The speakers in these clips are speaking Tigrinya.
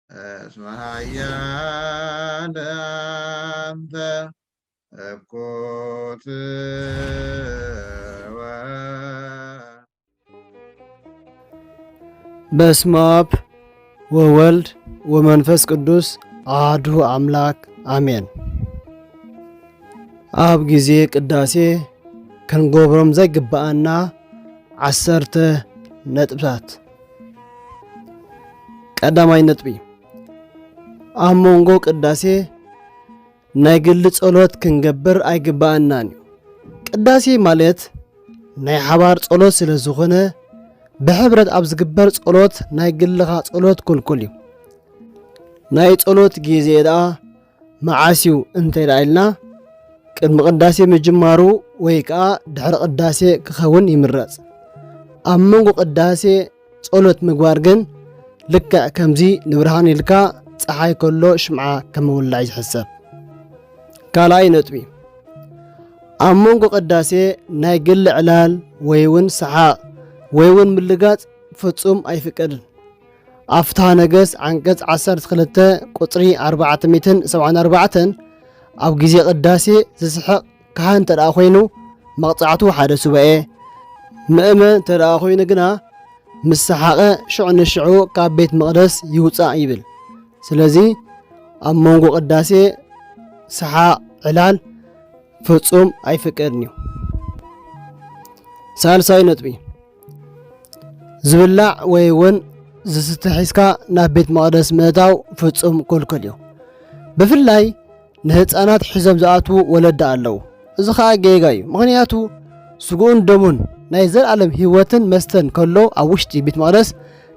እስመ ኃያል አንተ እኩት በስመ አብ ወወልድ ወመንፈስ ቅዱስ አሐዱ አምላክ አሜን። ኣብ ጊዜ ቅዳሴ ክንገብሮም ዘይግባአና 10 ነጥብታት። ቀዳማይ ነጥቢ ኣብ መንጎ ቅዳሴ ናይ ግሊ ጸሎት ክንገብር ኣይግባአናን እዩ። ቅዳሴ ማለት ናይ ሓባር ጸሎት ስለ ዝኾነ ብሕብረት ኣብ ዝግበር ጸሎት ናይ ግልኻ ጸሎት ኩልኩል እዩ። ናይ ጸሎት ጊዜ ደኣ መዓስዩ እንተይዳ ኢልና ቅድሚ ቅዳሴ ምጅማሩ ወይ ከዓ ድሕሪ ቅዳሴ ክኸውን ይምረጽ። ኣብ መንጎ ቅዳሴ ጸሎት ምግባር ግን ልክዕ ከምዚ ንብርሃን ኢልካ ፀሓይ ከሎ ሽምዓ ከመውላዕ ይሕሰብ። ካልኣይ ነጥቢ ኣብ መንጎ ቅዳሴ ናይ ግሊ ዕላል ወይ እውን ሰሓቕ ወይ እውን ምልጋጽ ፍጹም ኣይፍቀድን። ኣብ ፍትሐ ነገሥት ዓንቀጽ 12 ቁጽሪ 474 ኣብ ጊዜ ቅዳሴ ዝስሕቕ ካህን ተደኣ ኮይኑ መቕጻዕቱ ሓደ ሱባኤ ምእመን ተደኣ ኮይኑ ግና ምስ ሰሓቐ ሽዑ ንሽዑ ካብ ቤት መቕደስ ይውፃእ ይብል። ስለዚ ኣብ መንጎ ቅዳሴ ሰሓቕ ዕላል ፍጹም ኣይፍቀድን እዩ። ሳልሳይ ነጥቢ ዝብላዕ ወይ እውን ዝስተ ሒዝካ ናብ ቤት መቕደስ ምእታው ፍጹም ክልክል እዩ። ብፍላይ ንህፃናት ሒዞም ዝኣትዉ ወለዳ ኣለዉ። እዚ ከዓ ጌጋ እዩ። ምኽንያቱ ስጉኡን ደሙን ናይ ዘለዓለም ህይወትን መስተን ከሎ ኣብ ውሽጢ ቤት መቕደስ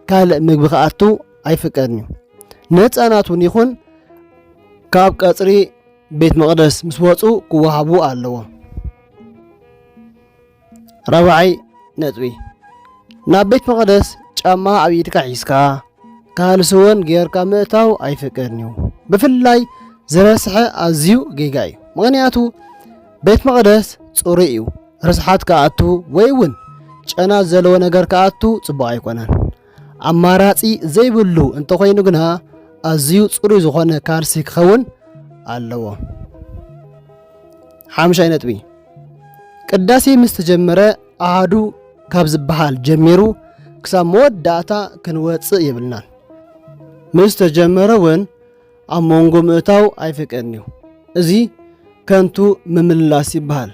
ካልእ ምግቢ ክኣቱ ኣይፍቀድን እዩ። ንህፃናት እውን ይኹን ካብ ቀጽሪ ቤት መቕደስ ምስ ወፁ ክወሃቡ ኣለዎም። ራብዓይ ነጥቢ ናብ ቤት መቕደስ ጫማ ኣብ ኢድካ ሒዝካ ካልሲ እውን ጌርካ ምእታው ኣይፍቀድን እዩ። ብፍላይ ዝረስሐ ኣዝዩ ጌጋ እዩ። ምኽንያቱ ቤት መቕደስ ጽሩይ እዩ። ርስሓት ከኣቱ ወይ እውን ጨና ዘለዎ ነገር ከኣቱ ጽቡቕ ኣይኮነን። ኣማራጺ ዘይብሉ እንተኾይኑ ግና ኣዝዩ ጽሩይ ዝኾነ ካልሲ ክኸውን ኣለዎ። ሓምሻይ ነጥቢ ቅዳሴ ምስ ተጀመረ ኣሃዱ ካብ ዝበሃል ጀሚሩ ክሳብ መወዳእታ ክንወፅእ የብልናን። ምስ ተጀመረ እውን ኣብ መንጎ ምእታው ኣይፍቀድን እዩ። እዚ ከንቱ ምምልላስ ይበሃል።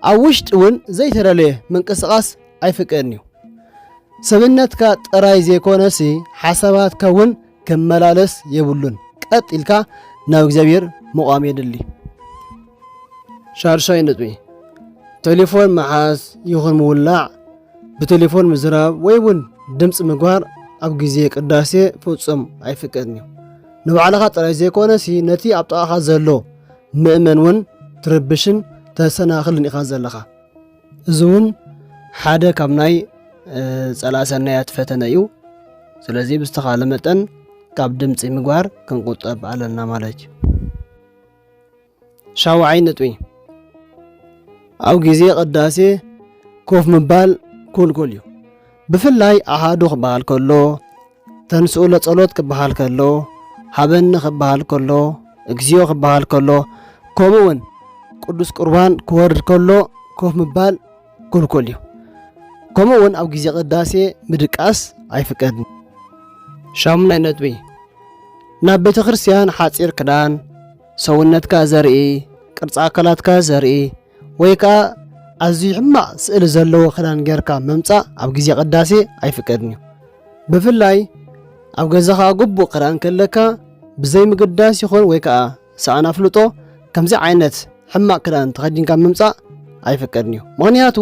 ኣብ ውሽጢ እውን ዘይተደለየ ምንቅስቓስ ኣይፍቀድን እዩ። ሰብነትካ ጥራይ ዘይኮነሲ ሓሳባትካ እውን ክመላለስ የብሉን። ቀጥ ኢልካ ናብ እግዚኣብሔር ምቋም የድሊ። ሻድሻይ ነጥቢ ቴሌፎን መሓዝ ይኹን ምውላዕ ብቴሌፎን ምዝራብ ወይ እውን ድምፂ ምግባር ኣብ ጊዜ ቅዳሴ ፍጹም ኣይፍቀድን እዩ። ንባዕልኻ ጥራይ ዘይኮነሲ ነቲ ኣብ ጥቓኻ ዘሎ ምእመን እውን ትርብሽን ተሰናኽልን ኢኻ ዘለኻ። እዚ እውን ሓደ ካብ ናይ ጸላእሰናያት ፈተነ እዩ። ስለዚ ብዝተኻለ መጠን ካብ ድምፂ ምግባር ክንቁጠብ ኣለና ማለት እዩ። ሻውዓይ ነጥቢ ኣብ ጊዜ ቅዳሴ ኮፍ ምባል ኩልኩል እዩ። ብፍላይ ኣሃዱ ክበሃል ከሎ፣ ተንስኡ ለጸሎት ክበሃል ከሎ፣ ሃበኒ ክበሃል ከሎ፣ እግዚኦ ክበሃል ከሎ፣ ከምኡውን ቅዱስ ቁርባን ክወርድ ከሎ ኮፍ ምባል ኩልኩል እዩ። ከምኡውን ኣብ ጊዜ ቅዳሴ ምድቃስ ኣይፍቀድን። ሻሙናይ ነጥቢ ናብ ቤተ ክርስቲያን ሓፂር ክዳን ሰውነትካ ዘርኢ ቅርጻ ኣካላትካ ዘርኢ ወይ ከዓ ኣዝዩ ሕማቕ ስእሊ ዘለዎ ክዳን ጌርካ መምጻእ ኣብ ጊዜ ቅዳሴ ኣይፍቀድን እዩ። ብፍላይ ኣብ ገዛኻ ግቡእ ክዳን ከለካ ብዘይ ምግዳስ ይኹን ወይ ከዓ ሰኣና ፍልጦ ከምዚ ዓይነት ሕማቕ ክዳን ተኸዲንካ መምጻእ ኣይፍቀድን እዩ። ምኽንያቱ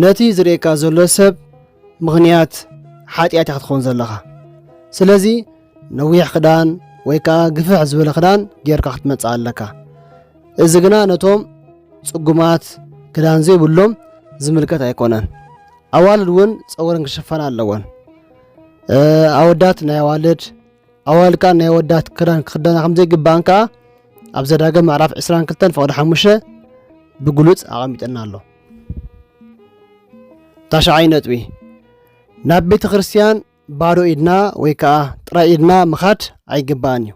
ነቲ ዝርእካ ዘሎ ሰብ ምኽንያት ሓጢኣት ኢኻ ክትኸውን ዘለኻ። ስለዚ ነዊሕ ክዳን ወይ ከዓ ግፍሕ ዝበለ ክዳን ጌርካ ክትመጽእ ኣለካ። እዚ ግና ነቶም ጽጉማት ክዳን ዘይብሎም ዝምልከት ኣይኮነን። ኣዋልድ እውን ፀጉረን ክሽፈና ኣለወን። ኣወዳት ናይ ኣዋልድ ኣዋልካ ናይ ኣወዳት ክዳን ክኽደና ከም ዘይግባእን ከዓ ኣብ ዘዳግም ምዕራፍ 22 ፍቕዲ 5 ብግሉጽ ኣቐሚጠና ኣሎ። ታሽዓይ ነጥቢ ናብ ቤተ ክርስቲያን ባዶ ኢድና ወይ ከዓ ጥራይ ኢድና ምኻድ ኣይግባእን እዩ።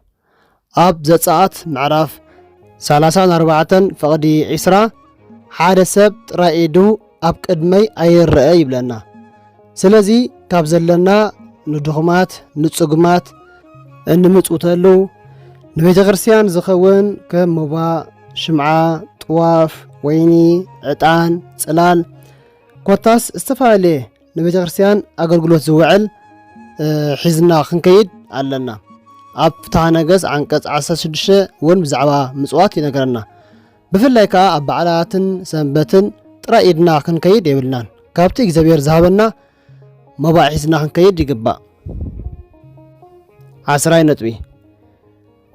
ኣብ ዘጸአት ምዕራፍ 34 ፍቕዲ 20 ሓደ ሰብ ጥራይ ኢዱ ኣብ ቅድመይ ኣይርአ ይብለና። ስለዚ ካብ ዘለና ንድኹማት ንጽጉማት እንምጽውተሉ ንቤተ ክርስቲያን ዝኸውን ከም ምባእ፣ ሽምዓ፣ ጥዋፍ፣ ወይኒ፣ ዕጣን፣ ጽላል ኮታስ ዝተፈላለየ ንቤተ ክርስቲያን ኣገልግሎት ዝውዕል ሒዝና ክንከይድ ኣለና። ኣብ ፍትሐ ነገሥት አንቀጽ 16 እውን ብዛዕባ ምጽዋት ይነገረና። ብፍላይ ከዓ ኣብ በዓላትን ሰንበትን ጥራይ ኢድና ክንከይድ የብልናን። ካብቲ እግዚኣብሔር ዝሃበና መባዕ ሒዝና ክንከይድ ይግባእ። 10ይ ነጥቢ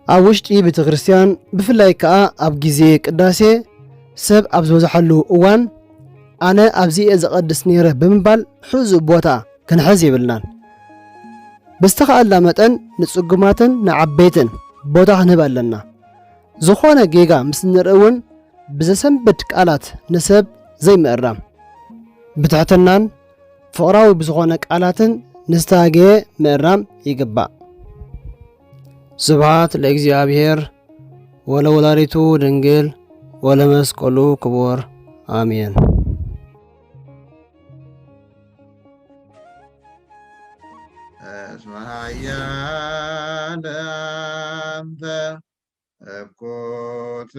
ኣብ ውሽጢ ቤተ ክርስቲያን ብፍላይ ከዓ ኣብ ጊዜ ቅዳሴ ሰብ ኣብ ዝበዝሐሉ እዋን ኣነ ኣብዚአ ዘቐድስ ነይረ ብምባል ሕዙእ ቦታ ክንሕዝ የብልናን። ብዝተኸኣልና መጠን ንጽጉማትን ንዓበይትን ቦታ ክንህብ ኣለና። ዝኾነ ጌጋ ምስ ንርኢ እውን ብዘሰንብድ ቃላት ንሰብ ዘይምእራም ብትሕትናን ፍቕራዊ ብዝኾነ ቃላትን ንዝተሃገየ ምእራም ይግባእ። ስብሐት ለእግዚአብሔር ወለወላዲቱ ድንግል ወለመስቀሉ ክቡር አሜን። እስመ ኃያል አንተ እኩት